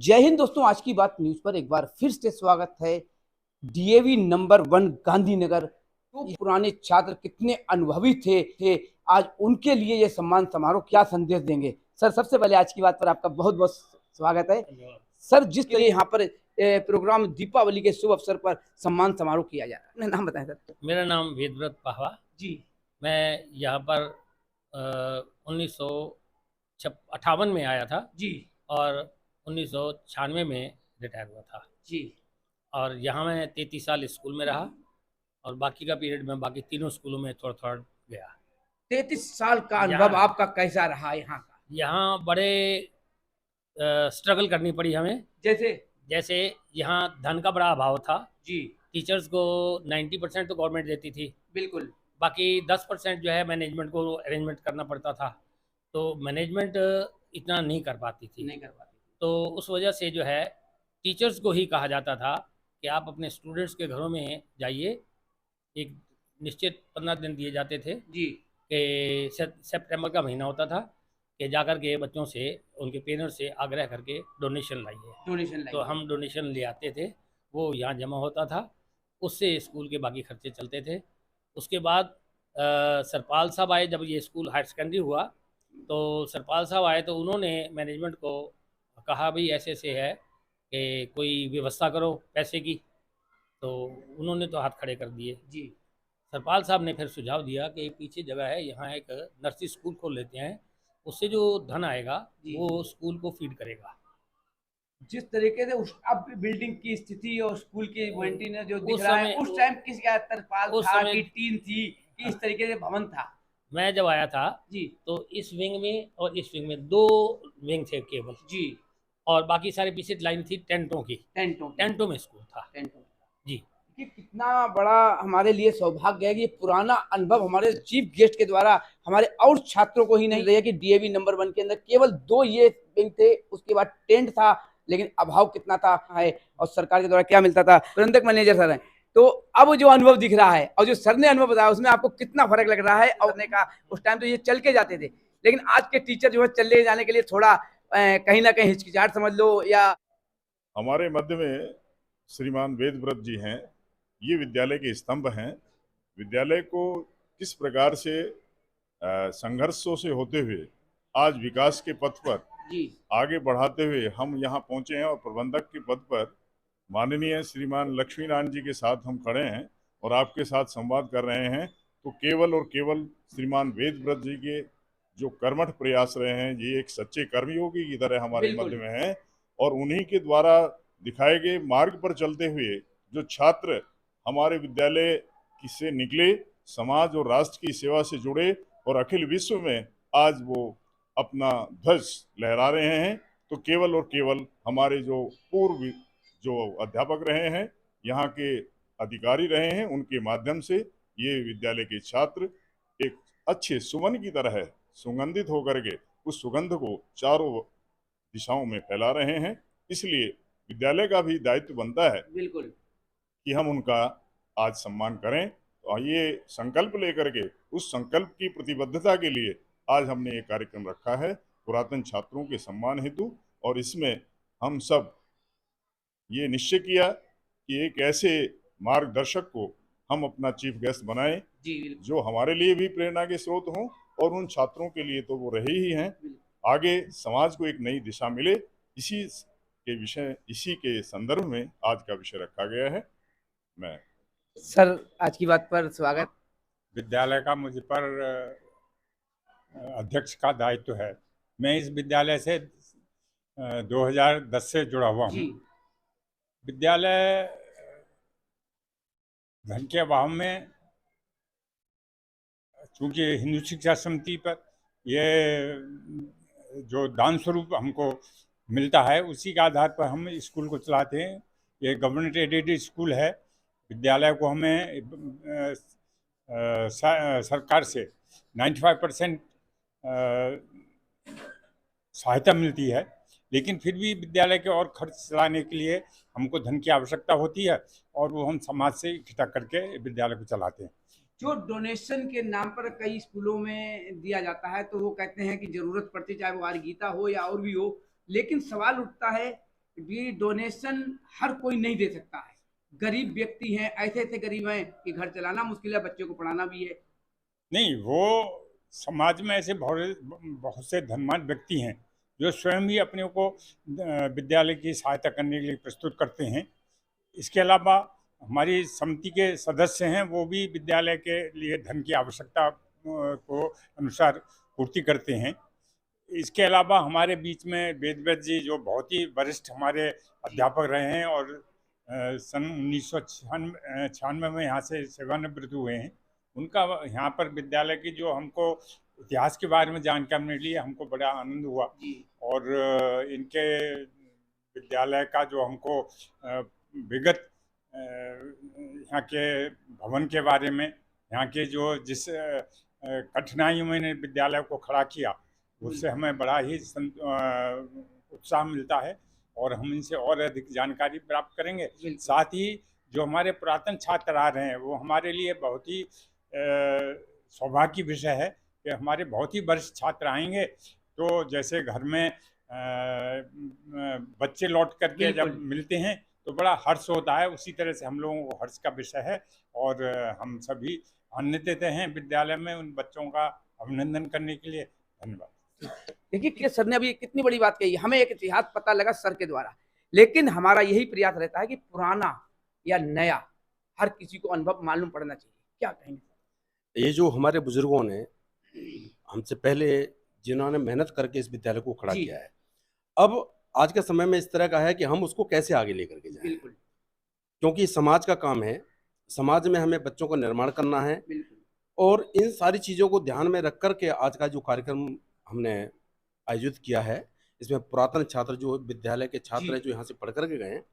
जय हिंद दोस्तों। आज की बात न्यूज पर एक बार फिर से स्वागत है। DAV number 1 Gandhinagar. तो पुराने छात्र कितने अनुभवी थे आज उनके लिए ये सम्मान समारोह क्या संदेश देंगे। सर, सबसे पहले आज की बात पर आपका बहुत बहुत स्वागत है। सर, जिस तरह यहाँ पर प्रोग्राम दीपावली के शुभ अवसर पर सम्मान समारोह किया जा रहा है, अपना नाम बताएं सर। मेरा नाम वेदव्रत पाहवा जी। मैं यहाँ पर 1958 में आया था जी। और 1996 में रिटायर हुआ था जी। और यहाँ मैं 33 साल स्कूल में रहा और बाकी का पीरियड में बाकी तीनों स्कूलों में थोड़ा थोड़ा गया। 33 साल का अनुभव आपका कैसा रहा यहाँ का? यहाँ बड़े स्ट्रगल करनी पड़ी हमें। जैसे यहाँ धन का बड़ा अभाव था। जी। टीचर्स को 90% तो गवर्नमेंट देती थी, बिल्कुल। बाकी 10% जो है मैनेजमेंट को अरेंजमेंट करना पड़ता था, तो मैनेजमेंट इतना नहीं कर पाती थी। तो उस वजह से जो है टीचर्स को ही कहा जाता था कि आप अपने स्टूडेंट्स के घरों में जाइए। एक निश्चित 15 दिन दिए जाते थे जी। कि सितंबर का महीना होता था कि जाकर के बच्चों से उनके पेरेंट्स से आग्रह करके डोनेशन लाइए। तो हम डोनेशन ले आते थे, वो यहाँ जमा होता था, उससे स्कूल के बाकी खर्चे चलते थे। उसके बाद सरपाल साहब आए। जब ये स्कूल हायर सेकेंडरी हुआ तो सरपाल साहब आए तो उन्होंने मैनेजमेंट को कहा भाई ऐसे ऐसे है कि कोई व्यवस्था करो पैसे की, तो उन्होंने तो हाथ खड़े कर दिए। जी। सरपाल साहब ने फिर सुझाव दिया कि पीछे जगह है, यहाँ एक नर्सरी स्कूल खोल लेते हैं, उससे जो धन आएगा वो स्कूल को फीड करेगा। जिस तरीके से अब बिल्डिंग की स्थिति और स्कूल की मेंटेनेंस जो दिख रहा है, उस टाइम किस तरपाल था कि टीन थी कि इस तरीके से भवन था? मैं जब आया था जी तो इस विंग में और इस विंग में दो विंग थे केवल जी, और बाकी सारे पीछे लाइन थी टेंटों की। टेंटों में स्कूल था। जी। कि कितना बड़ा हमारे लिए सौभाग्य है कि पुराना अनुभव हमारे चीफ गेस्ट के द्वारा हमारे और छात्रों को ही नहीं रहा कि डीएवी नंबर 1 के अंदर केवल 2 ये विंग थे, उसके बाद टेंट था, लेकिन अभाव कितना था है और सरकार के द्वारा क्या मिलता था। प्रबंधक मैनेजर सर हैं, तो अब जो अनुभव दिख रहा है और जो सर ने अनुभव बताया उसमें आपको कितना फर्क लग रहा है? और का उस टाइम तो ये चल के जाते थे, लेकिन आज के टीचर जो है चलने जाने के लिए थोड़ा कहीं ना कहीं हिचकिचाहट समझ लो। या हमारे मध्य में श्रीमान वेदव्रत जी हैं, ये विद्यालय के स्तंभ हैं। विद्यालय को किस प्रकार से संघर्षों से होते हुए आज विकास के पथ पर आगे बढ़ाते हुए हम यहाँ पहुँचे हैं और प्रबंधक के पद पर माननीय श्रीमान लक्ष्मीनारायण जी के साथ हम खड़े हैं और आपके साथ संवाद कर रहे हैं, तो केवल और केवल श्रीमान वेदव्रत जी के जो कर्मठ प्रयास रहे हैं, ये एक सच्चे कर्मयोगी की तरह हमारे मध्य में हैं और उन्हीं के द्वारा दिखाए गए मार्ग पर चलते हुए जो छात्र हमारे विद्यालय से निकले, समाज और राष्ट्र की सेवा से जुड़े और अखिल विश्व में आज वो अपना ध्वज लहरा रहे हैं, तो केवल और केवल हमारे जो पूर्व जो अध्यापक रहे हैं, यहाँ के अधिकारी रहे हैं, उनके माध्यम से ये विद्यालय के छात्र एक अच्छे सुमन की तरह है सुगंधित होकर के उस सुगंध को चारों दिशाओं में फैला रहे हैं। इसलिए विद्यालय का भी दायित्व बनता है बिल्कुल कि हम उनका आज सम्मान करें और ये संकल्प लेकर के उस संकल्प की प्रतिबद्धता के लिए आज हमने ये कार्यक्रम रखा है पुरातन छात्रों के सम्मान हेतु। और इसमें हम सब ये निश्चय किया कि एक ऐसे मार्गदर्शक को हम अपना चीफ गेस्ट बनाएं जो हमारे लिए भी प्रेरणा के स्रोत हों और उन छात्रों के लिए तो वो रहे ही हैं, आगे समाज को एक नई दिशा मिले। इसी के संदर्भ में आज का विषय रखा गया है। मैं सर, आज की बात पर स्वागत। विद्यालय का मुझ पर अध्यक्ष का दायित्व है। मैं इस विद्यालय से 2010 से जुड़ा हुआ हूँ। विद्यालय धन के अभाव में, चूंकि हिंदू शिक्षा समिति पर ये जो दान स्वरूप हमको मिलता है उसी के आधार पर हम स्कूल को चलाते हैं। ये गवर्नमेंट एडेड स्कूल है। विद्यालय को हमें सरकार से 95% सहायता मिलती है, लेकिन फिर भी विद्यालय के और खर्च चलाने के लिए हमको धन की आवश्यकता होती है और वो हम समाज से इकट्ठा करके विद्यालय को चलाते हैं। जो डोनेशन के नाम पर कई स्कूलों में दिया जाता है तो वो कहते हैं कि जरूरत पड़ती चाहे वो आर्गीता हो या और भी हो, लेकिन सवाल उठता है ये डोनेशन हर कोई नहीं दे सकता है। गरीब व्यक्ति हैं, ऐसे गरीब हैं कि घर चलाना मुश्किल है, बच्चे को पढ़ाना भी है। नहीं, वो समाज में ऐसे बहुत बहुत से धनवान व्यक्ति हैं जो स्वयं ही अपने को विद्यालय की सहायता करने के लिए प्रस्तुत करते हैं। इसके अलावा हमारी समिति के सदस्य हैं, वो भी विद्यालय के लिए धन की आवश्यकता को अनुसार पूर्ति करते हैं। इसके अलावा हमारे बीच में वेदव्रत जी, जो बहुत ही वरिष्ठ हमारे अध्यापक रहे हैं और सन 1996 में यहाँ से सेवानिवृत्त हुए हैं, उनका यहाँ पर विद्यालय की जो हमको इतिहास के बारे में जानकारी मिली, हमको बड़ा आनंद हुआ। और इनके विद्यालय का जो हमको विगत यहाँ के भवन के बारे में, यहाँ के जो जिस कठिनाइयों में ने विद्यालय को खड़ा किया, उससे हमें बड़ा ही उत्साह मिलता है और हम इनसे और अधिक जानकारी प्राप्त करेंगे। साथ ही जो हमारे पुरातन छात्र आ रहे हैं, वो हमारे लिए बहुत ही सौभाग्य की विषय है कि हमारे बहुत ही वरिष्ठ छात्र आएंगे, तो जैसे घर में बच्चे लौट करके जब मिलते हैं तो बड़ा हर्ष होता है, उसी तरह से हम लोगों को हर्ष का विषय है। और हम सभी आनंदित हैं विद्यालय में उन बच्चों का अभिनंदन करने के लिए। धन्यवाद। देखिए कि सर ने अभी कितनी बड़ी बात कही, हमें एक इतिहास पता लगा सर के द्वारा, लेकिन हमारा यही प्रयास रहता है कि पुराना या नया हर किसी को अनुभव मालूम पड़ना चाहिए। क्या कहेंगे? ये जो हमारे बुजुर्गों ने हमसे पहले जिन्होंने मेहनत करके इस विद्यालय को खड़ा किया है, अब आज के समय में इस तरह का है कि हम उसको कैसे आगे लेकर के जाएं। बिल्कुल, क्योंकि समाज का काम है, समाज में हमें बच्चों को निर्माण करना है। और इन सारी चीज़ों को ध्यान में रख कर के आज का जो कार्यक्रम हमने आयोजित किया है, इसमें पुरातन छात्र जो विद्यालय के छात्र हैं, जो यहाँ से पढ़ करके गए हैं,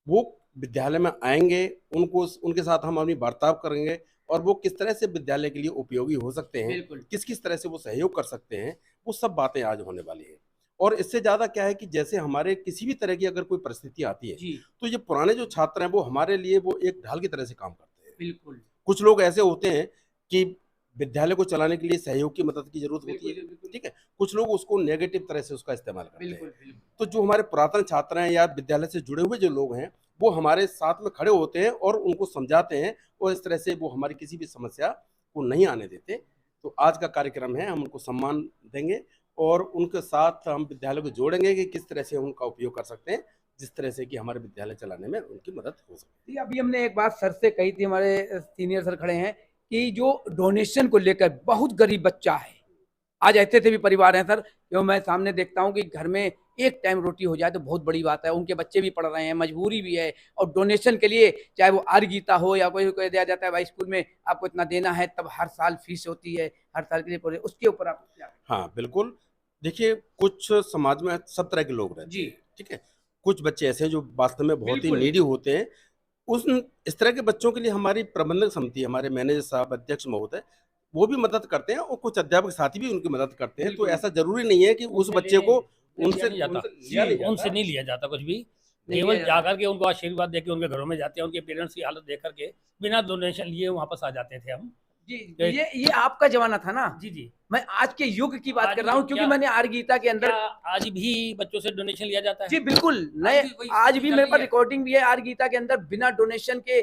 वो विद्यालय में आएंगे, उनके साथ हम अपनी वार्तालाप करेंगे और वो किस तरह से विद्यालय के लिए उपयोगी हो सकते हैं, किस किस तरह से वो सहयोग कर सकते हैं, वो सब बातें आज होने वाली हैं। और इससे ज़्यादा क्या है कि जैसे हमारे किसी भी तरह की अगर कोई परिस्थिति आती है, तो ये पुराने जो छात्र हैं वो हमारे लिए वो एक ढाल की तरह से काम करते हैं। बिल्कुल। कुछ लोग ऐसे होते हैं कि विद्यालय को चलाने के लिए सहयोग की मदद की जरूरत होती है, ठीक है, कुछ लोग उसको नेगेटिव तरह से उसका इस्तेमाल करते हैं। तो जो हमारे पुरातन छात्र हैं या विद्यालय से जुड़े हुए जो लोग हैं, वो हमारे साथ में खड़े होते हैं और उनको समझाते हैं और इस तरह से वो हमारी किसी भी समस्या को नहीं आने देते। तो आज का कार्यक्रम है, हम उनको सम्मान देंगे और उनके साथ हम विद्यालय को जोड़ेंगे कि किस तरह से उनका उपयोग कर सकते हैं, जिस तरह से कि हमारे विद्यालय चलाने में उनकी मदद हो सकती है। अभी हमने एक बात सर से कही थी, हमारे सीनियर सर खड़े हैं, कि जो डोनेशन को लेकर बहुत गरीब बच्चा है, आज ऐसे भी परिवार हैं सर, जो मैं सामने देखता हूं कि घर में एक टाइम रोटी हो जाए तो बहुत बड़ी बात है, उनके बच्चे भी पढ़ रहे हैं, मजबूरी भी है, और डोनेशन के लिए चाहे वो आर्य गीता हो या कोई दिया जाता है भाई स्कूल में आपको इतना देना है, तब हर साल फीस होती है, हर साल के लिए उसके ऊपर आप क्या? हाँ बिल्कुल, देखिए कुछ समाज में सब तरह के लोग रहते हैं, ठीक है, कुछ बच्चे ऐसे हैं जो वास्तव में बहुत ही नीडी होते हैं। इस तरह के बच्चों के लिए हमारी प्रबंधक समिति, हमारे मैनेजर साहब, अध्यक्ष महोदय, वो भी मदद करते हैं और कुछ अध्यापक साथी भी उनकी मदद करते हैं। तो ऐसा जरूरी नहीं है कि उस बच्चे को उनसे नहीं लिया जाता कुछ भी, केवल जाकर के उनको आशीर्वाद देके उनके घरों में जाते हैं, उनके पेरेंट्स की हालत देख करके बिना डोनेशन लिए वापस आ जाते थे हम। जी, ये आपका जमाना था ना? जी, मैं आज के युग की बात कर रहा हूँ, क्योंकि मैंने आर्य गीता के अंदर आज भी बच्चों से डोनेशन लिया जाता है। जी बिल्कुल, नए आज भी मेरे पास रिकॉर्डिंग भी है, आर्य गीता के अंदर बिना डोनेशन के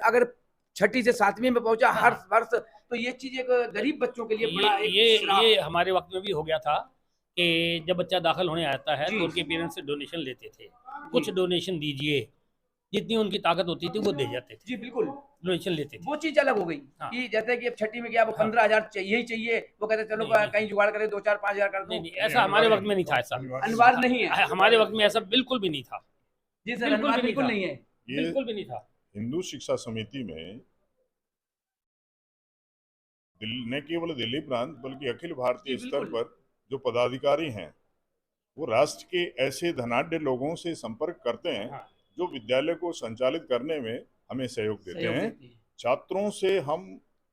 अगर 6ठी से 7वीं में पहुंचा हर वर्ष, तो ये चीज एक गरीब बच्चों के लिए बड़ा ये हमारे वक्त में भी हो गया था कि जब बच्चा दाखिल होने आता है तो उनके पेरेंट्स से डोनेशन लेते थे, कुछ डोनेशन दीजिए, जितनी उनकी ताकत होती थी वो दे जाते थे। जी बिल्कुल, डोनेशन लेते थे। वो चीज अलग हो गई कि जैसे कि अब 6ठी में गया वो 15,000 चाहिए ही चाहिए, वो कहते चलो कहीं जुगाड़ करे 2, 4, 5,000 कर दो। नहीं, ऐसा हमारे वक्त में नहीं था, ऐसा अनिवार्य नहीं है, हमारे वक्त में ऐसा बिल्कुल भी नहीं था। जी सर, बिल्कुल नहीं है, बिल्कुल भी नहीं था। हिंदू शिक्षा समिति में न केवल दिल्ली प्रांत बल्कि अखिल भारतीय स्तर पर जो पदाधिकारी हैं, वो राष्ट्र के ऐसे धनाढ्य लोगों से संपर्क करते हैं जो विद्यालय को संचालित करने में हमें सहयोग देते हैं। छात्रों से हम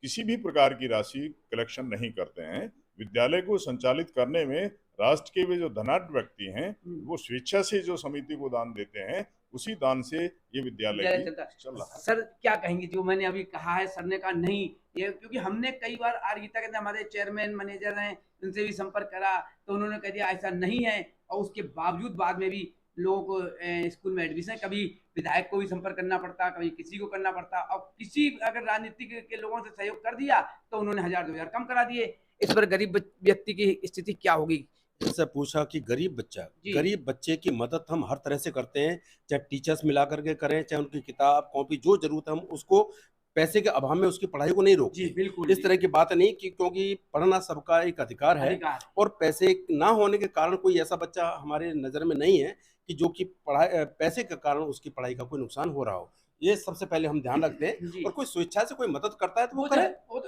किसी भी प्रकार की राशि कलेक्शन नहीं करते हैं। विद्यालय को संचालित करने में राष्ट्र के वे जो धनाढ्य व्यक्ति हैं, वो स्वेच्छा से जो समिति को दान देते हैं, उसी दान से ये विद्यालय चल रहा है। सर क्या कहेंगे, जो मैंने अभी कहा है, सर ने कहा नहीं, ये क्योंकि हमने कई बार आर्य गीता के अंदर हमारे चेयरमैन मैनेजर हैं, उनसे भी संपर्क करा तो उन्होंने कह दिया ऐसा नहीं है, और उसके बावजूद बाद में भी लोगों को स्कूल में एडमिशन, कभी विधायक को भी संपर्क करना पड़ता, कभी किसी को करना पड़ता, और किसी अगर राजनीतिक के लोगों से सहयोग कर दिया तो उन्होंने 1000-2000 कम करा दिए। इस पर गरीब व्यक्ति की स्थिति क्या होगी? से पूछा कि गरीब बच्चे की मदद हम हर तरह से करते हैं, चाहे टीचर्स मिला करके करें, चाहे उनकी किताब कॉपी जो जरूरत है हम उसको पैसे के अभाव में उसकी पढ़ाई को नहीं रोकते। जी बिल्कुल, इस तरह की बात नहीं कि क्योंकि पढ़ना सबका एक अधिकार है और पैसे ना होने के कारण कोई ऐसा बच्चा हमारे नज़र में नहीं है कि जो कि पढ़ाई पैसे के कारण उसकी पढ़ाई का कोई नुकसान हो रहा हो। ये सबसे पहले हम ध्यान रखते हैं, और कोई स्वेच्छा से कोई मदद करता है तो वो करे। वो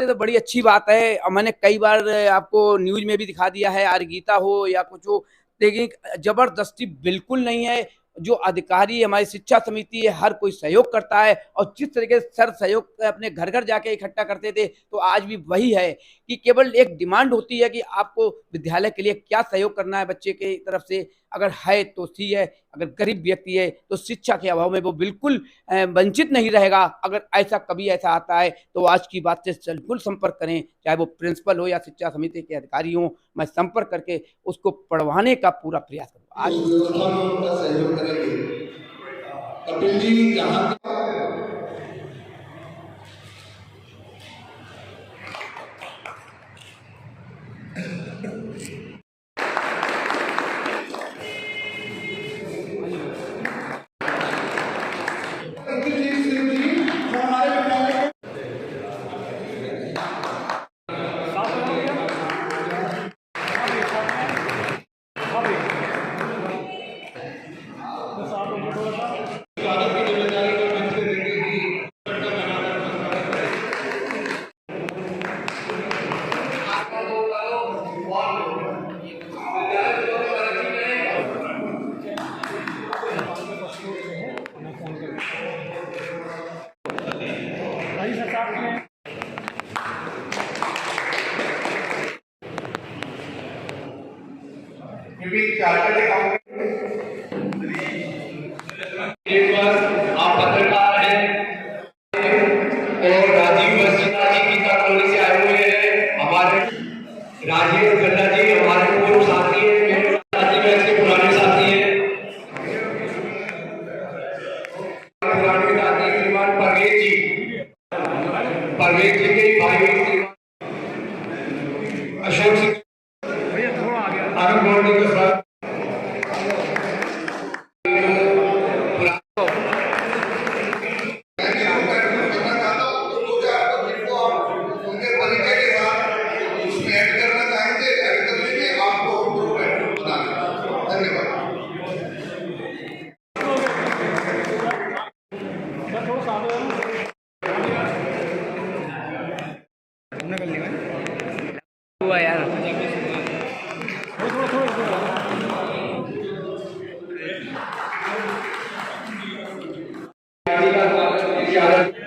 तो बड़ी अच्छी बात है। मैंने कई बार आपको न्यूज में भी दिखा दिया है, आर्गीता हो या कुछ हो, लेकिन जबरदस्ती बिल्कुल नहीं है। जो अधिकारी हमारी शिक्षा समिति है, हर कोई सहयोग करता है, और जिस तरीके से सर सहयोग अपने घर घर जाके इकट्ठा करते थे, तो आज भी वही है कि केवल एक डिमांड होती है कि आपको विद्यालय के लिए क्या सहयोग करना है बच्चे की तरफ से। अगर है तो ठीक है, अगर गरीब व्यक्ति है तो शिक्षा के अभाव में वो बिल्कुल वंचित नहीं रहेगा। अगर ऐसा कभी ऐसा आता है तो आज की बात से बिल्कुल संपर्क करें, चाहे वो प्रिंसिपल हो या शिक्षा समिति के अधिकारी हो। मैं संपर्क करके उसको पढ़वाने का पूरा प्रयास करूँगा। आज सहयोग करेंगे। कपिल जी जहाँ आप पत्रकार हैं और राजीव मस्जिदा जी की कॉलोनी से आए हुए हैं। हमारे राजेश खन्ना जी हमारे पूर्व साथी हैं, मेरे साथी में से पुराने साथी हैं। पुराने साथी श्रीमान परवेज जी के भाई अशोक सिंह आनंद मोहन के साथ हुआ यार।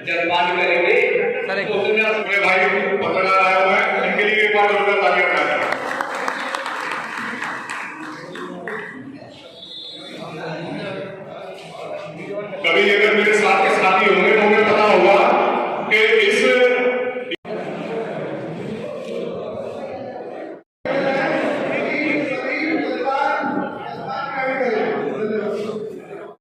जलपान करेंगे। तो उसमें भाई पकड़ा आया हुआ है, इनके लिए एक बार उनका तालियां बजाना। कभी अगर मेरे साथ के साथी होंगे तो हमें पता होगा कि इस